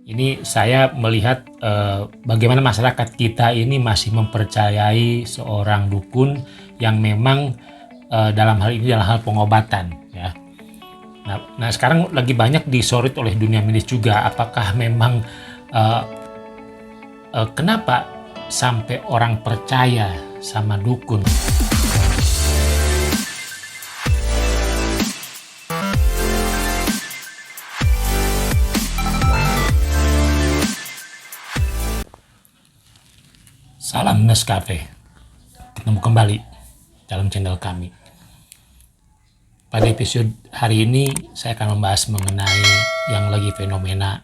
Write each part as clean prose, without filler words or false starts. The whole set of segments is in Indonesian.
Ini saya melihat bagaimana masyarakat kita ini masih mempercayai seorang dukun yang memang dalam hal ini dalam hal pengobatan, ya. Nah, sekarang lagi banyak disorot oleh dunia medis juga. Apakah memang eh, kenapa sampai orang percaya sama dukun? Salam Nescafe. Ketemu kembali dalam channel kami. Pada episode hari ini saya akan membahas mengenai yang lagi fenomena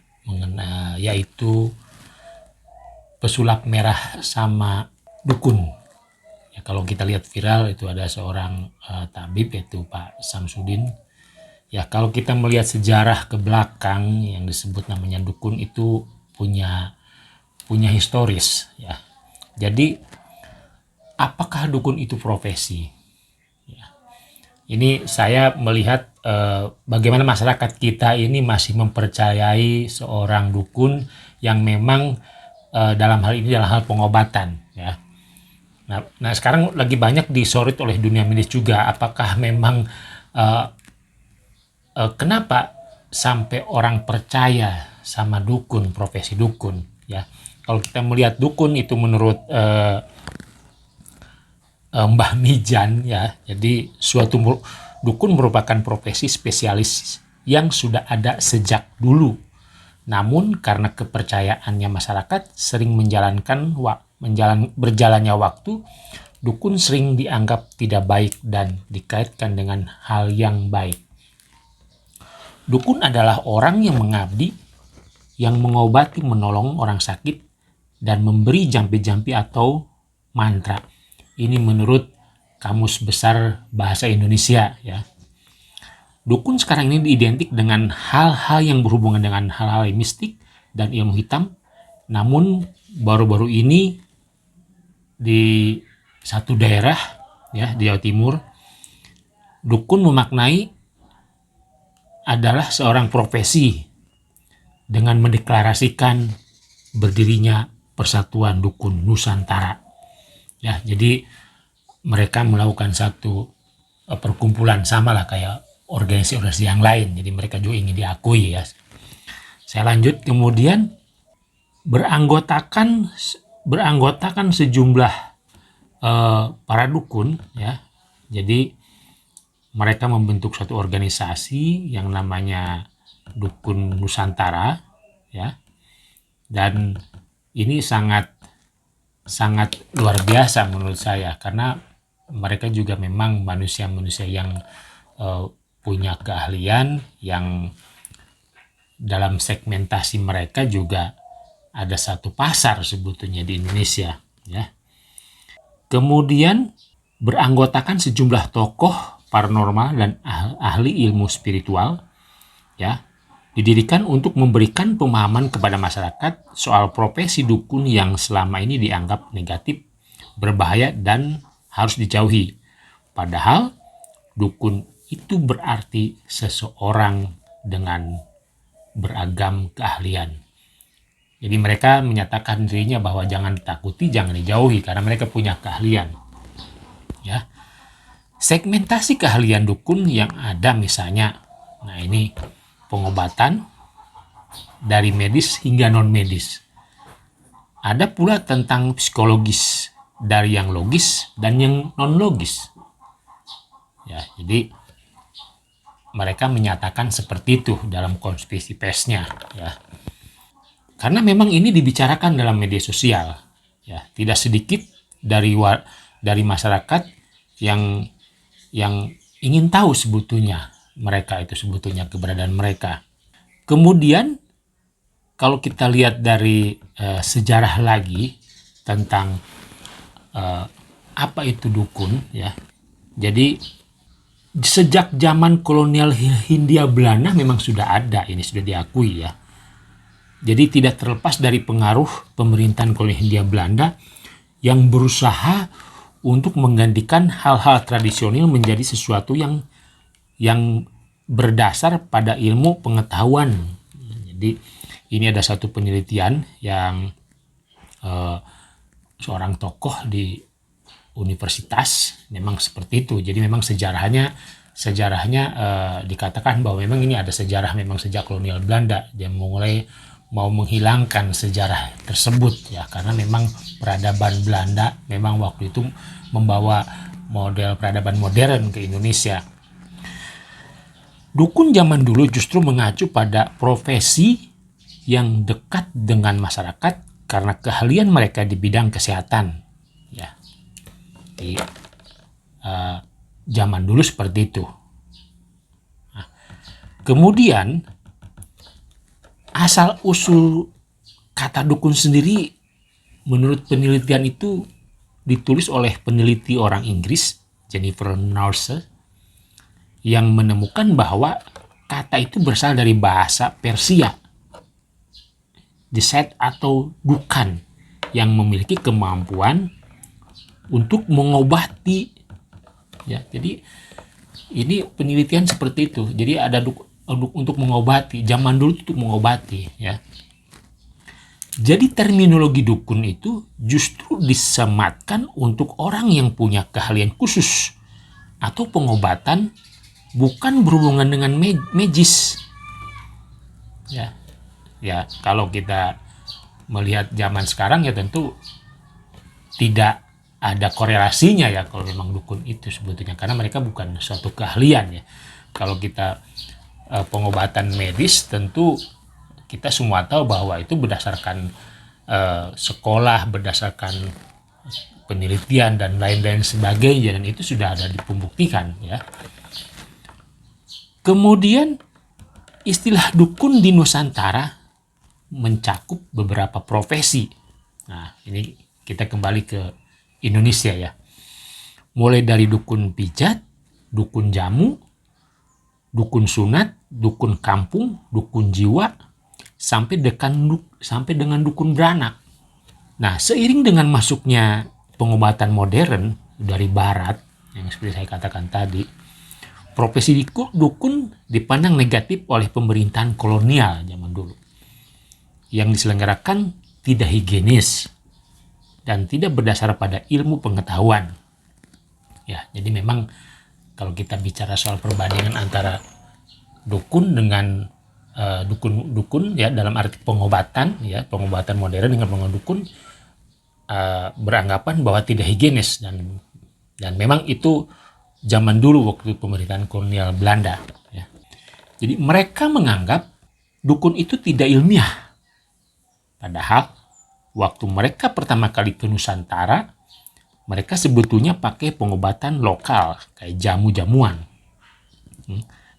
yaitu pesulap merah sama dukun. Ya, kalau kita lihat viral itu ada seorang tabib yaitu Pak Samsudin. Ya, kalau kita melihat sejarah ke belakang yang disebut namanya dukun itu punya historis, ya. Jadi apakah dukun itu profesi? Ya. Ini saya melihat bagaimana masyarakat kita ini masih mempercayai seorang dukun yang memang dalam hal ini dalam hal pengobatan, ya. Nah, sekarang lagi banyak disorot oleh dunia medis juga. Apakah memang kenapa sampai orang percaya sama dukun, profesi dukun, ya? Kalau kita melihat dukun itu menurut Mbah Mijan, ya, jadi suatu dukun merupakan profesi spesialis yang sudah ada sejak dulu. Namun karena kepercayaannya masyarakat sering berjalannya waktu, dukun sering dianggap tidak baik dan dikaitkan dengan hal yang baik. Dukun adalah orang yang mengabdi, yang mengobati, menolong orang sakit, dan memberi jampi-jampi atau mantra. Ini menurut Kamus Besar Bahasa Indonesia, ya. Dukun sekarang ini identik dengan hal-hal yang berhubungan dengan hal-hal mistik dan ilmu hitam. Namun baru-baru ini di satu daerah, ya, di Jawa Timur, dukun memaknai adalah seorang profesi dengan mendeklarasikan berdirinya Persatuan Dukun Nusantara. Ya, jadi mereka melakukan satu perkumpulan sama lah kayak organisasi yang lain. Jadi mereka juga ingin diakui, ya. Saya lanjut, kemudian beranggotakan sejumlah para dukun, ya. Jadi mereka membentuk suatu organisasi yang namanya Dukun Nusantara, ya. Dan ini sangat luar biasa menurut saya karena mereka juga memang manusia-manusia yang punya keahlian, yang dalam segmentasi mereka juga ada satu pasar sebetulnya di Indonesia, ya. Kemudian beranggotakan sejumlah tokoh paranormal dan ahli ilmu spiritual, ya. Didirikan untuk memberikan pemahaman kepada masyarakat soal profesi dukun yang selama ini dianggap negatif, berbahaya, dan harus dijauhi. Padahal dukun itu berarti seseorang dengan beragam keahlian. Jadi mereka menyatakan dirinya bahwa jangan takuti, jangan dijauhi karena mereka punya keahlian, ya. Segmentasi keahlian dukun yang ada misalnya, nah ini pengobatan dari medis hingga non medis. Ada pula tentang psikologis dari yang logis dan yang non logis. Ya, jadi mereka menyatakan seperti itu dalam konspirasi persnya, ya. Karena memang ini dibicarakan dalam media sosial, ya. Tidak sedikit dari masyarakat yang ingin tahu sebetulnya keberadaan mereka. Kemudian kalau kita lihat dari sejarah lagi tentang apa itu dukun, ya. Jadi sejak zaman kolonial Hindia Belanda memang sudah ada, ini sudah diakui, ya. Jadi tidak terlepas dari pengaruh pemerintahan kolonial Hindia Belanda yang berusaha untuk menggantikan hal-hal tradisional menjadi sesuatu yang berdasar pada ilmu pengetahuan. Jadi Ini ada satu penelitian yang seorang tokoh di universitas memang seperti itu. Jadi memang sejarahnya dikatakan bahwa memang ini ada sejarah memang sejak kolonial Belanda. Dia mulai mau menghilangkan sejarah tersebut ya, karena memang peradaban Belanda memang waktu itu membawa model peradaban modern ke Indonesia. Dukun zaman dulu justru mengacu pada profesi yang dekat dengan masyarakat karena keahlian mereka di bidang kesehatan. Ya, di zaman dulu seperti itu. Nah, kemudian asal usul kata dukun sendiri menurut penelitian itu ditulis oleh peneliti orang Inggris Jennifer Norse yang menemukan bahwa kata itu berasal dari bahasa Persia, deset atau dukan, yang memiliki kemampuan untuk mengobati. Ya, jadi ini penelitian seperti itu. Jadi ada untuk mengobati, zaman dulu untuk mengobati. Ya. Jadi terminologi dukun itu justru disematkan untuk orang yang punya keahlian khusus atau pengobatan bukan berhubungan dengan magis. Ya, ya kalau kita melihat zaman sekarang ya tentu tidak ada korelasinya ya kalau memang dukun itu sebetulnya, karena mereka bukan suatu keahlian ya. Kalau kita pengobatan medis tentu kita semua tahu bahwa itu berdasarkan sekolah, berdasarkan penelitian dan lain-lain sebagainya, dan itu sudah ada dibuktikan ya. Kemudian istilah dukun di Nusantara mencakup beberapa profesi. Nah, ini kita kembali ke Indonesia ya. Mulai dari dukun pijat, dukun jamu, dukun sunat, dukun kampung, dukun jiwa, sampai dengan dukun beranak. Nah, seiring dengan masuknya pengobatan modern dari barat, yang seperti saya katakan tadi, profesi dukun dipandang negatif oleh pemerintahan kolonial zaman dulu, yang diselenggarakan tidak higienis dan tidak berdasar pada ilmu pengetahuan. Ya, jadi memang kalau kita bicara soal perbandingan antara dukun dengan dukun ya dalam arti pengobatan ya, pengobatan modern dengan pengobatan dukun beranggapan bahwa tidak higienis, dan memang itu zaman dulu waktu pemerintahan kolonial Belanda ya. Jadi mereka menganggap dukun itu tidak ilmiah, padahal waktu mereka pertama kali ke Nusantara mereka sebetulnya pakai pengobatan lokal kayak jamu-jamuan.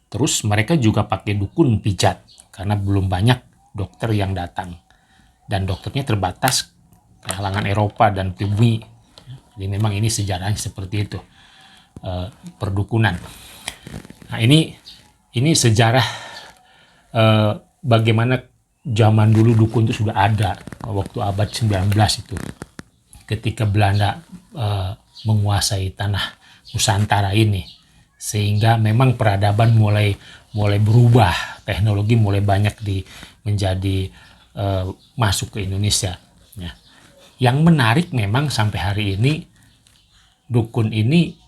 Terus mereka juga pakai dukun pijat karena belum banyak dokter yang datang dan dokternya terbatas ke kalangan Eropa dan pribumi. Jadi memang ini sejarahnya seperti itu. Perdukunan. Nah, ini sejarah bagaimana zaman dulu dukun itu sudah ada waktu abad 19 itu, ketika Belanda menguasai tanah Nusantara ini, sehingga memang peradaban mulai berubah, teknologi mulai banyak menjadi masuk ke Indonesia ya. Yang menarik memang sampai hari ini dukun ini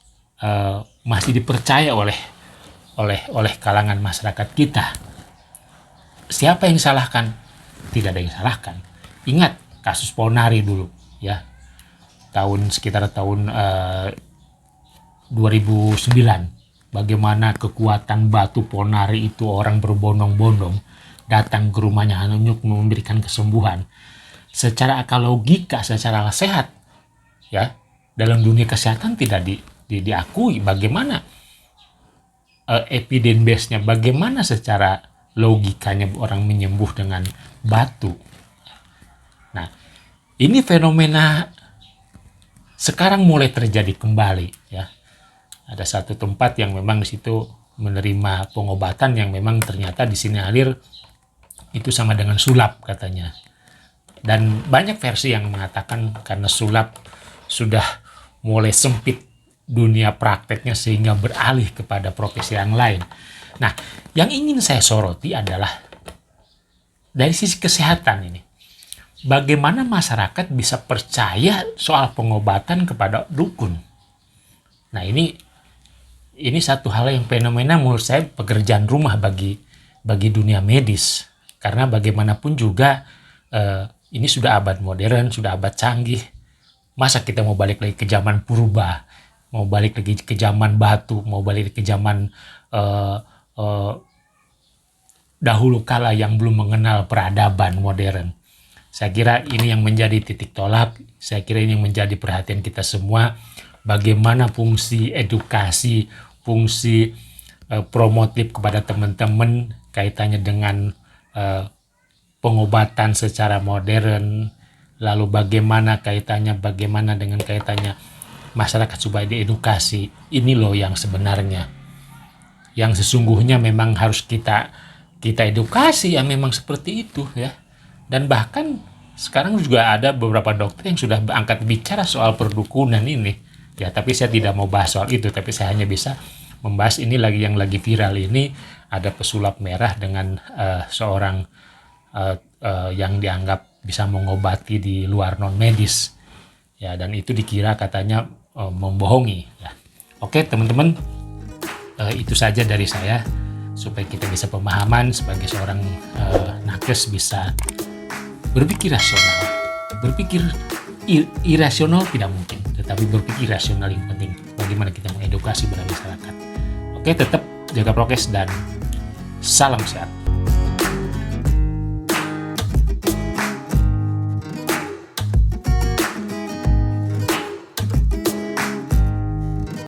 masih dipercaya oleh kalangan masyarakat kita. Siapa yang disalahkan? Tidak ada yang disalahkan. Ingat kasus Ponari dulu ya, sekitar tahun 2009, bagaimana kekuatan batu Ponari itu orang berbondong-bondong datang ke rumahnya hanya untuk memberikan kesembuhan. Secara akal logika, secara sehat ya, dalam dunia kesehatan tidak diakui bagaimana evidence base-nya, bagaimana secara logikanya orang menyembuh dengan batu. Nah, ini fenomena sekarang mulai terjadi kembali ya. Ada satu tempat yang memang di situ menerima pengobatan yang memang ternyata disinyalir itu sama dengan sulap katanya. Dan banyak versi yang mengatakan karena sulap sudah mulai sempit dunia prakteknya sehingga beralih kepada profesi yang lain. Nah, yang ingin saya soroti adalah dari sisi kesehatan ini, bagaimana masyarakat bisa percaya soal pengobatan kepada dukun? Nah, ini satu hal yang fenomena menurut saya pekerjaan rumah bagi dunia medis. Karena bagaimanapun juga ini sudah abad modern, sudah abad canggih. Masa kita mau balik lagi ke zaman purba, mau balik lagi ke zaman batu, mau balik ke zaman eh, eh, dahulu kala yang belum mengenal peradaban modern. Saya kira ini yang menjadi titik tolak, saya kira ini yang menjadi perhatian kita semua, bagaimana fungsi edukasi, fungsi promotif kepada teman-teman kaitannya dengan pengobatan secara modern, lalu bagaimana dengan kaitannya masyarakat supaya diedukasi. Ini loh yang sebenarnya, yang sesungguhnya memang harus kita edukasi, ya memang seperti itu ya. Dan bahkan sekarang juga ada beberapa dokter yang sudah angkat bicara soal perdukunan ini ya, tapi saya tidak mau bahas soal itu, tapi saya hanya bisa membahas ini yang lagi viral ini, ada pesulap merah dengan seorang yang dianggap bisa mengobati di luar non medis ya, dan itu dikira katanya membohongi ya. Oke teman-teman, itu saja dari saya supaya kita bisa pemahaman sebagai seorang nakes, bisa berpikir rasional. Berpikir irasional tidak mungkin, tetapi berpikir rasional yang penting. Bagaimana kita mengedukasi pada masyarakat. Oke, tetap jaga prokes dan salam sehat.